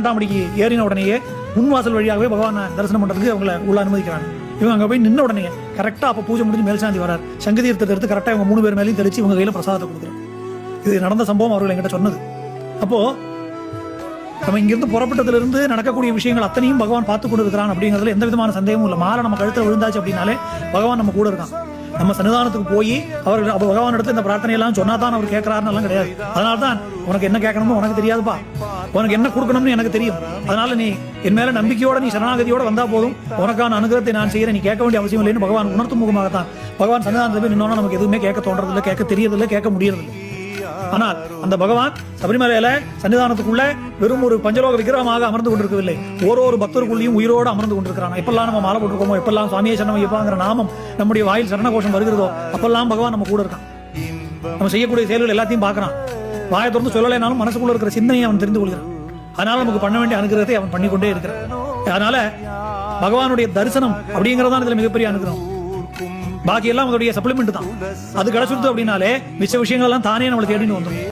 18ஆம் ஏறின உடனேயே முன்வாசல் வழியாகவே பகவான் தரிசனம் பண்றதுக்கு அவங்களை உள்ள அனுமதிக்கிறாங்க. இவங்க அங்க போய் நின்ன உடனே கரெக்டா அப்ப பூஜை முடிஞ்சு மேல்சாந்தி வரார். சங்கு தீர்த்தத்தை எடுத்து கரெக்டா இவங்க 3 பேர் மேலேயும் தெளிச்சு இவங்க கையில பிரசாதத்தை கொடுக்குறோம். இது நடந்த சம்பவம் அவர்கள் என்கிட்ட சொன்னது. அப்போ நம்ம இங்கிருந்து புறப்பட்டதுல இருந்து நடக்கக்கூடிய விஷயங்கள் அத்தனையும் பகவான் பார்த்து கொண்டு இருக்கிறான் அப்படிங்கிறதுல எந்த விதமான சந்தேகமும் இல்லை. மாலை நம்ம கழுத்துல விழுந்தாச்சு அப்படின்னாலே பகவான் நம்ம கூட இருக்கான். நம்ம சன்னிதானத்துக்கு போய் அவர் பகவான் எடுத்து இந்த பிரார்த்தனை எல்லாம் சொன்னாதான் அவர் கேட்கிறாருன்னு எல்லாம் கிடையாது. அதனால்தான் உனக்கு என்ன கேட்கணுமோ உனக்கு தெரியாதுப்பா, உனக்கு என்ன கொடுக்கணும்னு எனக்கு தெரியும். அதனால நீ என் மேல நம்பிக்கையோட நீ சரணாகதியோட வந்தா போதும், உனக்கான அனுகிரகத்தை நான் செய்யறேன், நீ கேட்க வேண்டிய அவசியம் இல்லைன்னு பகவான் உணர்த்தும் முகமாகத்தான் பகவான் சன்னிதானத்தை போய் நின்னோன்னா நமக்கு எதுவுமே கேட்க தோன்றதில்லை, கேட்க தெரியறதில்லை, கேட்க முடியறதில்லை. ஆனால் அந்த பகவான் சபரிமலையில சன்னிதானத்துக்குள்ள வெறும் ஒரு பஞ்சலோக விக்கிரகமாக அமர்ந்து கொண்டிருக்கவில்லை, ஒரு பக்தருக்குள்ளேயும் உயிரோடு அமர்ந்து கொண்டிருக்கிறான். எப்பெல்லாம் நம்ம மாலை போட்டிருக்கோமோ, எப்பெல்லாம் சுவாமியே சரணம் ஐயப்பாங்கிற நாமம் நம்முடைய வாயில் சரணகோஷம் வருகிறதோ அப்பெல்லாம் பகவான் நம்ம கூட இருக்கான். நம்ம செய்யக்கூடிய செயல்கள் எல்லாத்தையும் பார்க்கறான். வாயை திறந்து சொல்லலைனாலும் மனசுக்குள்ள இருக்கிற சிந்தனையை அவன் தெரிந்து கொள்கிறான். அதனால நமக்கு பண்ண வேண்டிய அனுகிரகத்தை அவன் பண்ணிக்கொண்டே இருக்கிறான். அதனால பகவானுடைய தரிசனம் அப்படிங்கறதான் இதுல மிகப்பெரிய அனுகிரகம். பாக்கி எல்லாம் அதோடைய சப்ளிமெண்ட் தான். அது கிடைச்சிருது அப்படின்னாலே மிச்ச விஷயங்கள் எல்லாம் தானே நம்மளை தேடின்னு வந்துடும்.